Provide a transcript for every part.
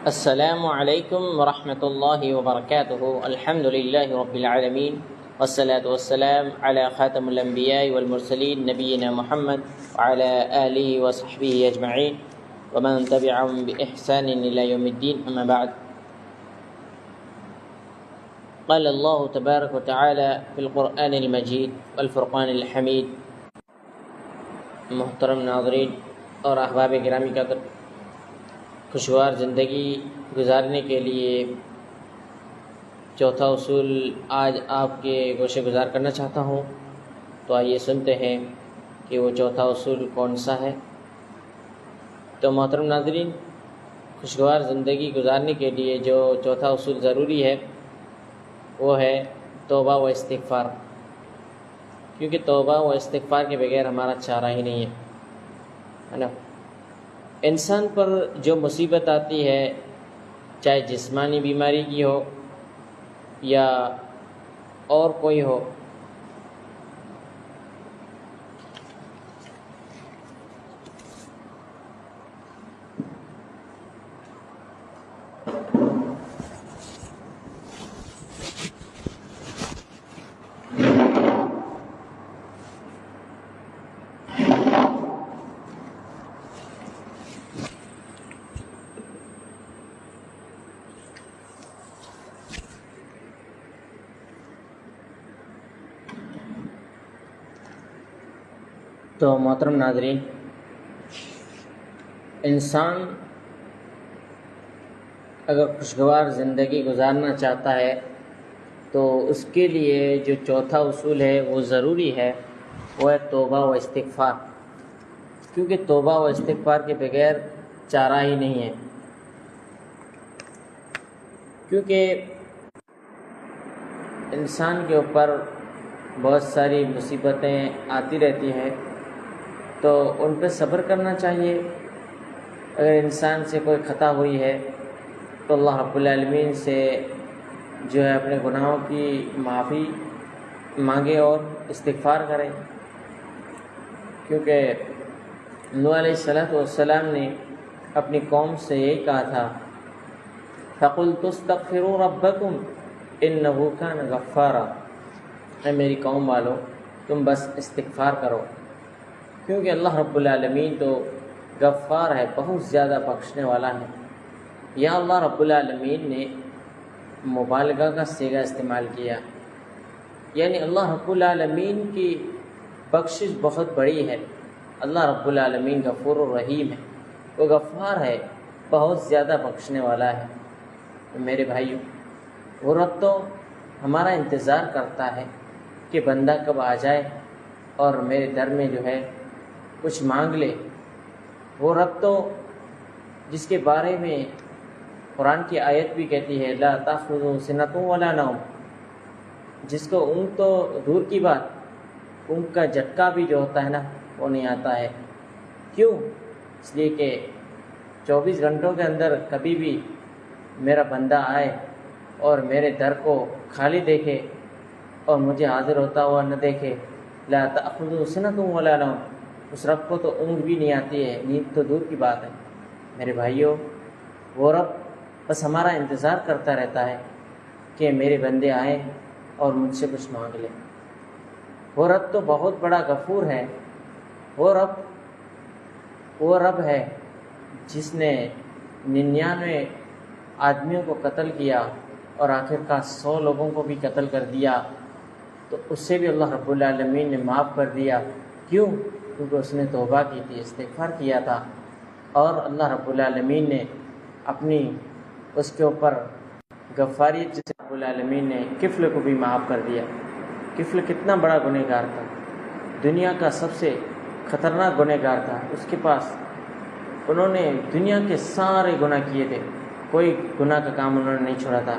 السلام علیکم ورحمۃ اللہ وبرکاتہ۔ الحمد للہ رب العالمین والصلاة والسلام علی خاتم الانبیاء والمرسلین نبینا محمد وعلی آلہ وصحبہ اجمعین ومن تبعهم بإحسان إلی یوم الدین، اما بعد۔ قال اللہ تبارک وتعالی فی القرآن المجید والفرقان الحمید۔ محترم ناظرین اور احباب گرامی کا خوشگوار زندگی گزارنے کے لیے چوتھا اصول آج آپ کے گوشے گزار کرنا چاہتا ہوں، تو آئیے سنتے ہیں کہ وہ چوتھا اصول کون سا ہے۔ تو محترم ناظرین، خوشگوار زندگی گزارنے کے لیے جو چوتھا اصول ضروری ہے وہ ہے توبہ و استغفار، کیونکہ توبہ و استغفار کے بغیر ہمارا چارہ ہی نہیں ہے نا۔ انسان پر جو مصیبت آتی ہے، چاہے جسمانی بیماری کی ہو یا اور کوئی ہو، تو محترم ناظرین، انسان اگر خوشگوار زندگی گزارنا چاہتا ہے تو اس کے لیے جو چوتھا اصول ہے وہ ضروری ہے، وہ ہے توبہ و استغفار، کیونکہ توبہ و استغفار کے بغیر چارہ ہی نہیں ہے۔ کیونکہ انسان کے اوپر بہت ساری مصیبتیں آتی رہتی ہیں، تو ان پہ صبر کرنا چاہیے۔ اگر انسان سے کوئی خطا ہوئی ہے تو اللہ رب العالمین سے جو ہے اپنے گناہوں کی معافی مانگے اور استغفار کرے، کیونکہ نوح علیہ السلام نے اپنی قوم سے یہی کہا تھا، فَقُلْتُ اسْتَغْفِرُوا رَبَّكُمْ إِنَّهُ كَانَ غَفَّارًا، اے میری قوم والو تم بس استغفار کرو، کیونکہ اللہ رب العالمین تو غفار ہے، بہت زیادہ بخشنے والا ہے۔ یہاں اللہ رب العالمین نے مبالغہ کا صیغہ استعمال کیا، یعنی اللہ رب العالمین کی بخشش بہت بڑی ہے۔ اللہ رب العالمین غفور الرحیم ہے، وہ غفار ہے، بہت زیادہ بخشنے والا ہے۔ میرے بھائیو، وہ رب تو ہمارا انتظار کرتا ہے کہ بندہ کب آ جائے اور میرے در میں جو ہے کچھ مانگ لے۔ وہ رب تو جس کے بارے میں قرآن کی آیت بھی کہتی ہے، لا تأخذہ سنۃ ولا نوم، جس کو اونگ تو دور کی بات، اونگ کا جھٹکا بھی جو ہوتا ہے نا وہ نہیں آتا ہے۔ کیوں؟ اس لیے کہ 24 گھنٹوں کے اندر کبھی بھی میرا بندہ آئے اور میرے در کو خالی دیکھے اور مجھے حاضر ہوتا ہوا نہ دیکھے، لا تأخذہ سنۃ ولا نوم، اس رب کو تو اونگ بھی نہیں آتی ہے، نیند تو دور کی بات ہے۔ میرے بھائیوں، وہ رب بس ہمارا انتظار کرتا رہتا ہے کہ میرے بندے آئیں اور مجھ سے کچھ مانگ لیں۔ وہ رب تو بہت بڑا غفور ہے، وہ رب ہے جس نے 99 آدمیوں کو قتل کیا اور آخر کا 100 لوگوں کو بھی قتل کر دیا، تو اس سے بھی اللہ رب العالمین نے معاف کر دیا۔ کیوں؟ کیونکہ اس نے توبہ کی تھی، استغفار کیا تھا، اور اللہ رب العالمین نے اپنی اس کے اوپر غفاریت سے رب العالمین نے کفل کو بھی معاف کر دیا۔ کفل کتنا بڑا گنہگار تھا، دنیا کا سب سے خطرناک گنہگار تھا۔ اس کے پاس انہوں نے دنیا کے سارے گناہ کیے تھے، کوئی گناہ کا کام انہوں نے نہیں چھوڑا تھا،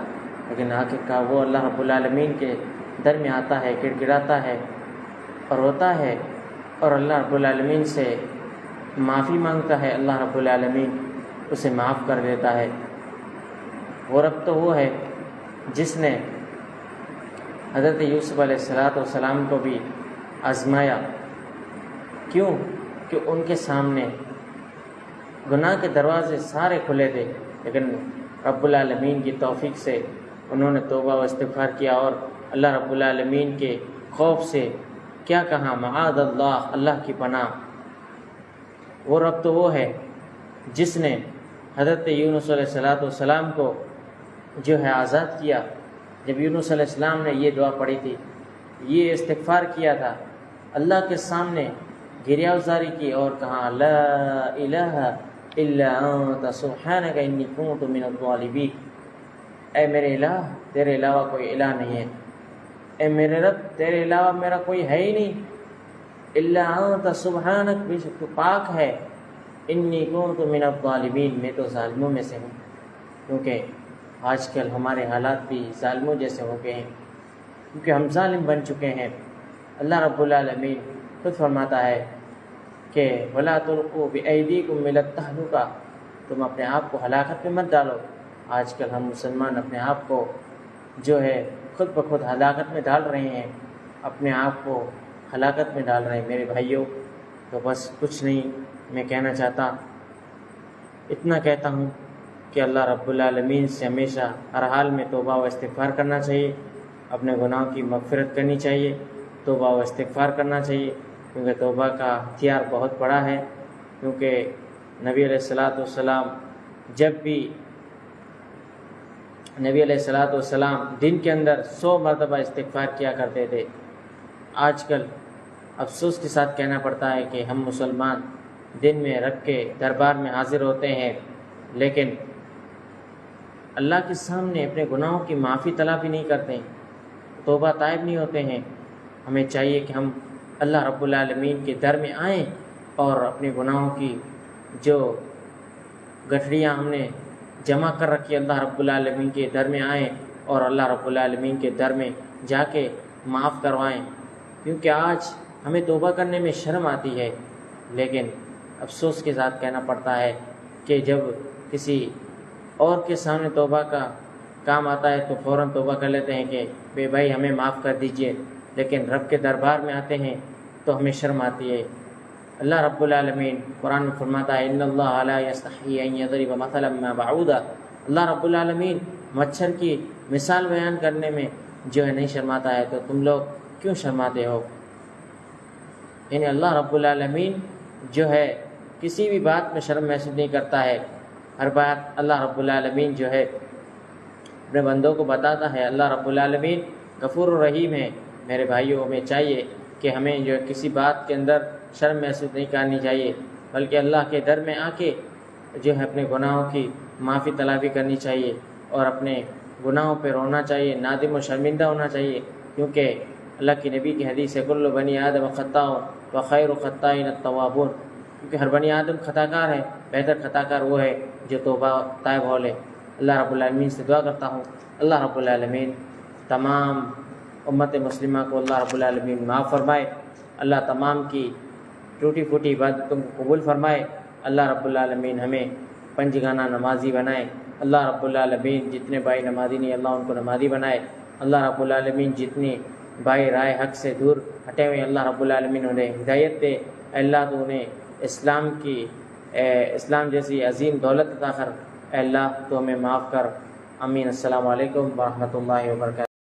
لیکن آخر کا وہ اللہ رب العالمین کے در میں آتا ہے، گڑ گڑاتا ہے اور روتا ہے اور اللہ رب العالمین سے معافی مانگتا ہے، اللہ رب العالمین اسے معاف کر دیتا ہے۔ وہ رب تو وہ ہے جس نے حضرت یوسف علیہ السلام کو بھی آزمایا۔ کیوں؟ کہ ان کے سامنے گناہ کے دروازے سارے کھلے تھے، لیکن رب العالمین کی توفیق سے انہوں نے توبہ و استغفار کیا اور اللہ رب العالمین کے خوف سے کیا کہا، معاذ اللہ، اللہ کی پناہ۔ وہ رب تو وہ ہے جس نے حضرت یونس علیہ السلام کو جو ہے آزاد کیا۔ جب یونس علیہ السلام نے یہ دعا پڑھی تھی، یہ استغفار کیا تھا، اللہ کے سامنے گریہ گزاری کی اور کہا لا الہ الا انت سبحانک انی کنت من الظالمین، اے میرے الہ، تیرے علاوہ کوئی الہ نہیں ہے، اے میرے رب، تیرے علاوہ میرا کوئی ہے ہی نہیں، الا انت سبحانک، بے شک تو پاک ہے، انی کنت من الظالمین، میں تو ظالموں میں سے ہوں۔ کیونکہ آج کل ہمارے حالات بھی ظالموں جیسے ہو گئے ہیں، کیونکہ ہم ظالم بن چکے ہیں۔ اللہ رب العالمین خود فرماتا ہے کہ وَلَا تُلْقُوا بِأَيْدِيكُمْ إِلَى التَّهْلُكَةِ، تم اپنے آپ کو ہلاکت میں مت ڈالو۔ آج کل ہم مسلمان اپنے آپ کو جو ہے خود بخود ہلاکت میں ڈال رہے ہیں، اپنے آپ کو ہلاکت میں ڈال رہے ہیں میرے بھائیوں۔ تو بس کچھ نہیں میں کہنا چاہتا، اتنا کہتا ہوں کہ اللہ رب العالمین سے ہمیشہ ہر حال میں توبہ و استغفار کرنا چاہیے، اپنے گناہوں کی مغفرت کرنی چاہیے، توبہ و استغفار کرنا چاہیے، کیونکہ توبہ کا ہتھیار بہت بڑا ہے۔ کیونکہ نبی علیہ السلام جب بھی نبی علیہ السلام دن کے اندر 100 مرتبہ استغفار کیا کرتے تھے۔ آج کل افسوس کے ساتھ کہنا پڑتا ہے کہ ہم مسلمان دن میں رکھ کے دربار میں حاضر ہوتے ہیں، لیکن اللہ کے سامنے اپنے گناہوں کی معافی طلب بھی نہیں کرتے، توبہ طائب نہیں ہوتے ہیں۔ ہمیں چاہیے کہ ہم اللہ رب العالمین کے در میں آئیں اور اپنے گناہوں کی جو گٹھڑیاں ہم نے جمع کر رکھی اللہ رب العالمین کے در میں آئیں اور اللہ رب العالمین کے در میں جا کے معاف کروائیں۔ کیونکہ آج ہمیں توبہ کرنے میں شرم آتی ہے، لیکن افسوس کے ساتھ کہنا پڑتا ہے کہ جب کسی اور کے سامنے توبہ کا کام آتا ہے تو فوراً توبہ کر لیتے ہیں کہ بے بھائی ہمیں معاف کر دیجئے، لیکن رب کے دربار میں آتے ہیں تو ہمیں شرم آتی ہے۔ اللہ رب العالمین قرآن میں فرماتا ہے ان اللہ لا یستحیی ان یضرب مثلا ما بعوضہ، اللہ رب العالمین مچھر کی مثال بیان کرنے میں جو ہے نہیں شرماتا ہے، تو تم لوگ کیوں شرماتے ہو؟ یعنی اللہ رب العالمین جو ہے کسی بھی بات میں شرم محسوس نہیں کرتا ہے، ہر بات اللہ رب العالمین جو ہے اپنے بندوں کو بتاتا ہے۔ اللہ رب العالمین غفور و رحیم ہے۔ میرے بھائیوں، ہمیں چاہیے کہ ہمیں جو کسی بات کے اندر شرم محسوس نہیں کرنی چاہیے، بلکہ اللہ کے در میں آ کے جو ہے اپنے گناہوں کی معافی طلبی کرنی چاہیے اور اپنے گناہوں پہ رونا چاہیے، نادم و شرمندہ ہونا چاہیے، کیونکہ اللہ کی نبی کی حدیث ہے کل بنی آدم خطاء وخیر الخطائین التوابون، کیونکہ ہر بنی آدم خطا کار ہے، بہتر خطا کار وہ ہے جو توبہ طائب ہو لے۔ اللہ رب العالمین سے دعا کرتا ہوں اللہ رب العالمین تمام امت مسلمہ کو اللہ رب العالمین معاف فرمائے، اللہ تمام کی ٹوٹی پھوٹی عبادتوں کو قبول فرمائے، اللہ رب العالمین ہمیں پنجگانہ نمازی بنائے، اللہ رب العالمین جتنے بھائی نمازی نہیں اللہ ان کو نمازی بنائے، اللہ رب العالمین جتنی بھائی رائے حق سے دور ہٹے ہوئے اللہ رب العالمین انہیں ہدایت دے، اللہ تو انہیں اسلام جیسی عظیم دولت عطا کر، اے اللہ تو ہمیں معاف کر، آمین۔ السلام علیکم ورحمۃ اللہ وبرکاتہ۔